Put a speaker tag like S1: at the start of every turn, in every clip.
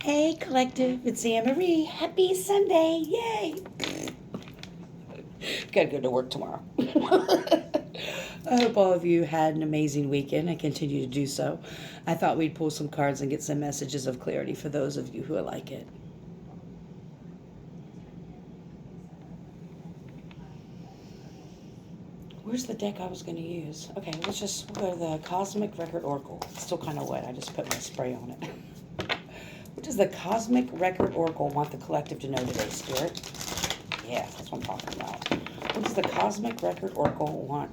S1: Hey, collective, it's Anne Marie. Happy Sunday. Yay. Gotta go to work tomorrow. I hope all of you had an amazing weekend and continue to do so. I thought we'd pull some cards and get some messages of clarity for those of you who like it. Where's the deck I was going to use? Okay, we'll go to the Cosmic Record Oracle. It's still kind of wet. I just put my spray on it. What does the Cosmic Record Oracle want the collective to know today, Spirit? Yeah, that's what I'm talking about. What does the Cosmic Record Oracle want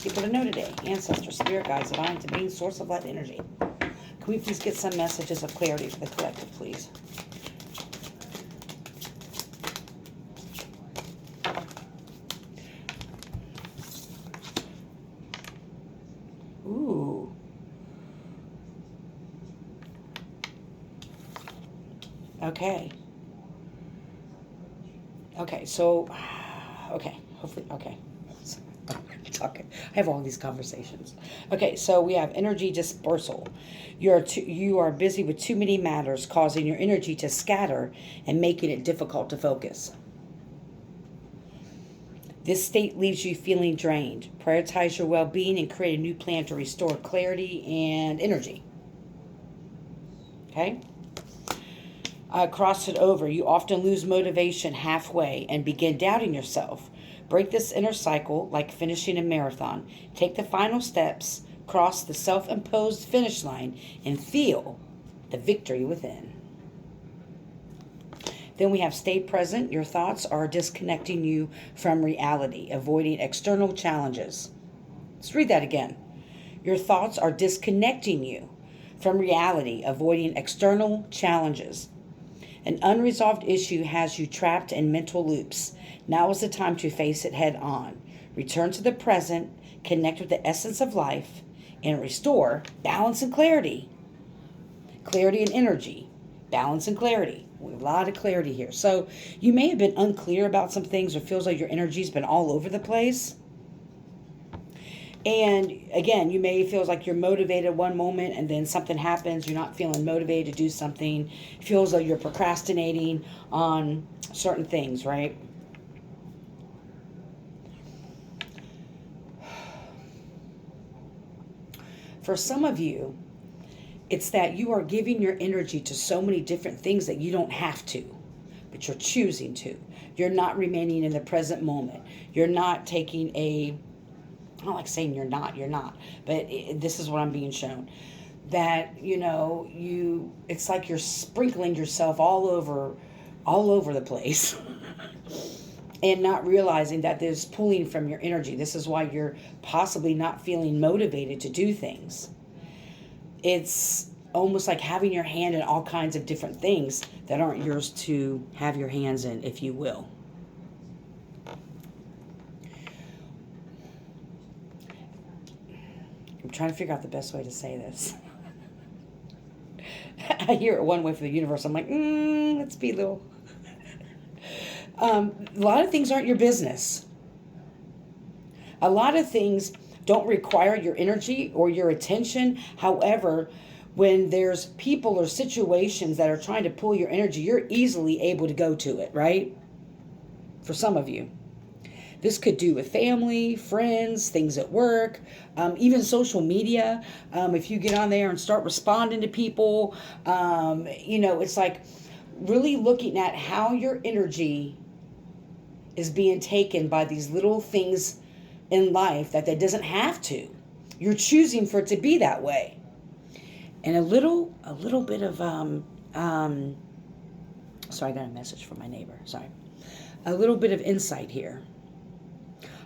S1: people to know today? Ancestors, spirit guides, divine to being, source of light energy. Can we please get some messages of clarity for the collective, please? Ooh. Okay. Okay, so, okay, hopefully, okay. Talking. I have all these conversations. Okay, so we have energy dispersal. You are busy with too many matters, causing your energy to scatter and making it difficult to focus. This state leaves you feeling drained. Prioritize your well-being and create a new plan to restore clarity and energy. Okay? Cross it over. You often lose motivation halfway and begin doubting yourself. Break this inner cycle like finishing a marathon. Take the final steps, cross the self-imposed finish line, and feel the victory within. Then we have stay present. Your thoughts are disconnecting you from reality, avoiding external challenges. Let's read that again. Your thoughts are disconnecting you from reality, avoiding external challenges. An unresolved issue has you trapped in mental loops. Now is the time to face it head on. Return to the present, connect with the essence of life, and restore balance and clarity. Clarity and energy. Balance and clarity. We have a lot of clarity here. So you may have been unclear about some things or feels like your energy's been all over the place. And again, you may feel like you're motivated one moment and then something happens. You're not feeling motivated to do something. It feels like you're procrastinating on certain things, right? For some of you, it's that you are giving your energy to so many different things that you don't have to, but you're choosing to. You're not remaining in the present moment. You're not taking I don't like saying you're not, but this is what I'm being shown. That, it's like you're sprinkling yourself all over the place and not realizing that there's pulling from your energy. This is why you're possibly not feeling motivated to do things. It's almost like having your hand in all kinds of different things that aren't yours to have your hands in, if you will. I'm trying to figure out the best way to say this. I hear it one way for the universe. I'm like, let's be a little... a lot of things aren't your business. A lot of things don't require your energy or your attention. However, when there's people or situations that are trying to pull your energy, you're easily able to go to it, right? For some of you. This could do with family, friends, things at work, even social media. If you get on there and start responding to people, it's like really looking at how your energy is being taken by these little things in life that doesn't have to. You're choosing for it to be that way. And a little bit of, sorry, I got a message from my neighbor. Sorry. A little bit of insight here.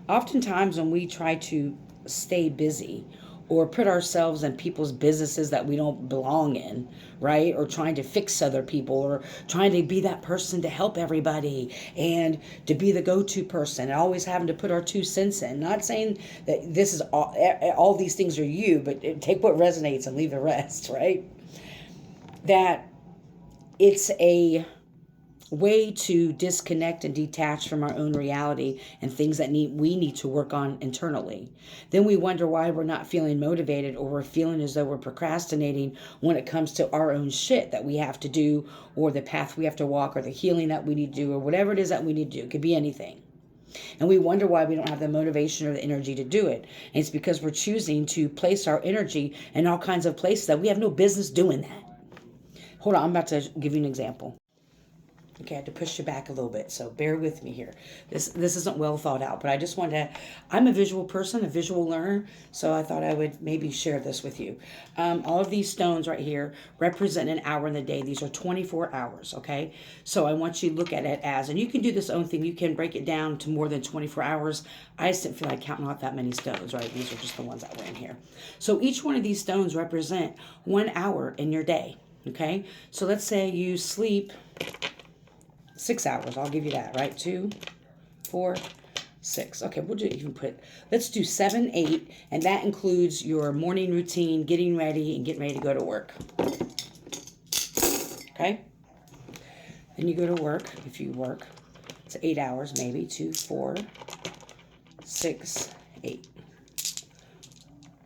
S1: Oftentimes when we try to stay busy or put ourselves in people's businesses that we don't belong in, right? Or trying to fix other people or trying to be that person to help everybody and to be the go-to person and always having to put our 2 cents in. Not saying that this is all these things are you, but take what resonates and leave the rest, right? That it's a way to disconnect and detach from our own reality and things that we need to work on internally. Then we wonder why we're not feeling motivated, or we're feeling as though we're procrastinating when it comes to our own shit that we have to do, or the path we have to walk, or the healing that we need to do, or whatever it is that we need to do. It could be anything. And we wonder why we don't have the motivation or the energy to do it. And it's because we're choosing to place our energy in all kinds of places that we have no business doing that. Hold on, I'm about to give you an example. Okay, I had to push you back a little bit, so bear with me here. This isn't well thought out, but I just wanted to, I'm a visual person, a visual learner, so I thought I would maybe share this with you. All of these stones right here represent an hour in the day. These are 24 hours, okay? So I want you to look at it as, and you can do this own thing, you can break it down to more than 24 hours. I just didn't feel like counting out that many stones, right? These are just the ones that were in here. So each one of these stones represent 1 hour in your day, okay? So let's say you sleep 6 hours. I'll give you that, right? 2, 4, 6. Okay, we'll even let's do 7, 8, and that includes your morning routine, getting ready, and getting ready to go to work. Okay? Then you go to work, if you work. It's 8 hours, maybe. 2, 4, 6, 8.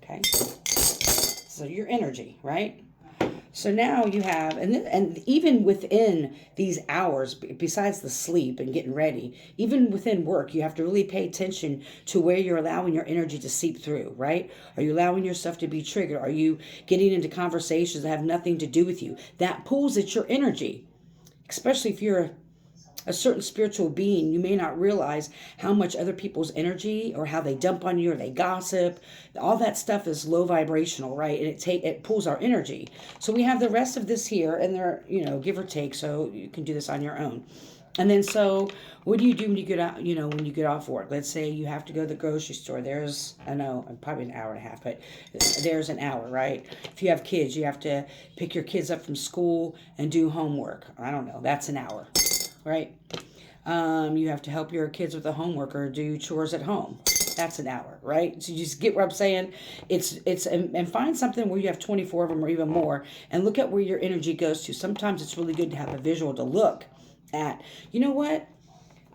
S1: Okay? So your energy, right? So now you have, and even within these hours, besides the sleep and getting ready, even within work, you have to really pay attention to where you're allowing your energy to seep through, right? Are you allowing yourself to be triggered? Are you getting into conversations that have nothing to do with you? That pulls at your energy, especially if you're a certain spiritual being. You may not realize how much other people's energy, or how they dump on you, or they gossip. All that stuff is low vibrational, right? And it pulls our energy. So we have the rest of this here, and they're, give or take, so you can do this on your own. And then, so what do you do when you get out, when you get off work? Let's say you have to go to the grocery store. There's, I know, probably an hour and a half, but there's an hour, right? If you have kids, you have to pick your kids up from school and do homework. I don't know, that's an hour, right? You have to help your kids with the homework or do chores at home. That's an hour, right? So you just get what I'm saying? And find something where you have 24 of them or even more, and look at where your energy goes to. Sometimes it's really good to have a visual to look at. You know what?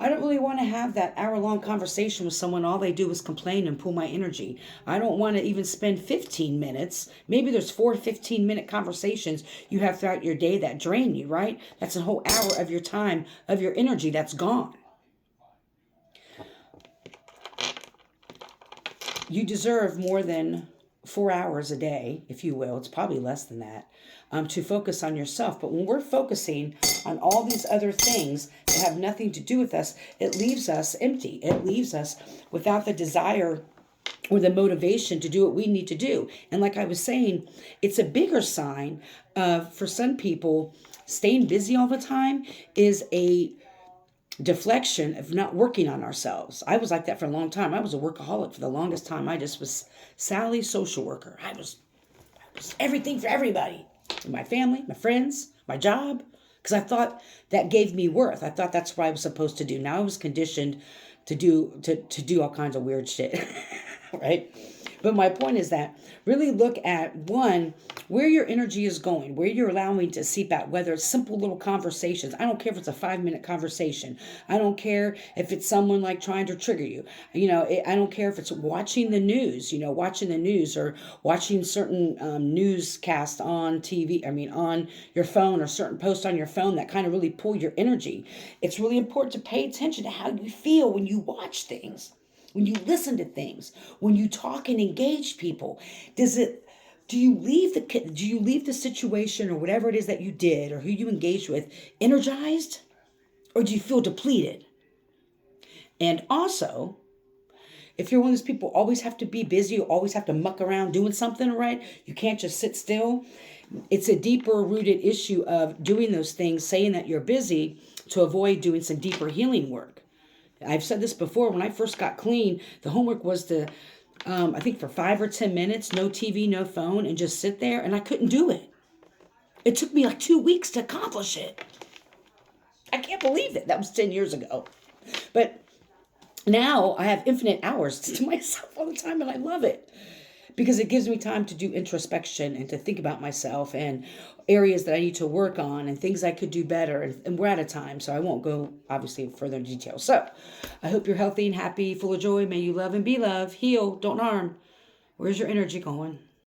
S1: I don't really want to have that hour-long conversation with someone. All they do is complain and pull my energy. I don't want to even spend 15 minutes. Maybe there's 4 15-minute conversations you have throughout your day that drain you, right? That's a whole hour of your time, of your energy that's gone. You deserve more than 4 hours a day, if you will. It's probably less than that, to focus on yourself. But when we're focusing on all these other things that have nothing to do with us, it leaves us empty. It leaves us without the desire or the motivation to do what we need to do. And like I was saying, it's a bigger sign for some people, staying busy all the time is a deflection of not working on ourselves. I was like that for a long time. I was a workaholic for the longest time. I just was Sally, social worker. I was everything for everybody. My family, my friends, my job. Because I thought that gave me worth. I thought that's what I was supposed to do. Now I was conditioned to do all kinds of weird shit. Right? But my point is that really look at, one, where your energy is going, where you're allowing to seep out, whether it's simple little conversations. I don't care if it's a 5-minute conversation. I don't care if it's someone like trying to trigger you. I don't care if it's watching the news, or watching certain newscasts on TV, on your phone, or certain posts on your phone that kind of really pull your energy. It's really important to pay attention to how you feel when you watch things. When you listen to things, when you talk and engage people, do you leave the situation or whatever it is that you did or who you engaged with energized, or do you feel depleted? And also, if you're one of those people who always have to be busy, you always have to muck around doing something, right? You can't just sit still. It's a deeper rooted issue of doing those things, saying that you're busy to avoid doing some deeper healing work. I've said this before. When I first got clean, the homework was to, I think for 5 or 10 minutes, no TV, no phone, and just sit there, and I couldn't do it. It took me like 2 weeks to accomplish it. I can't believe it. That was 10 years ago. But now I have infinite hours to myself all the time, and I love it. because it gives me time to do introspection and to think about myself and areas that I need to work on and things I could do better. And we're out of time, so I won't go obviously further detail. So I hope you're healthy and happy, full of joy. May you love and be loved, heal, don't harm. Where's your energy going?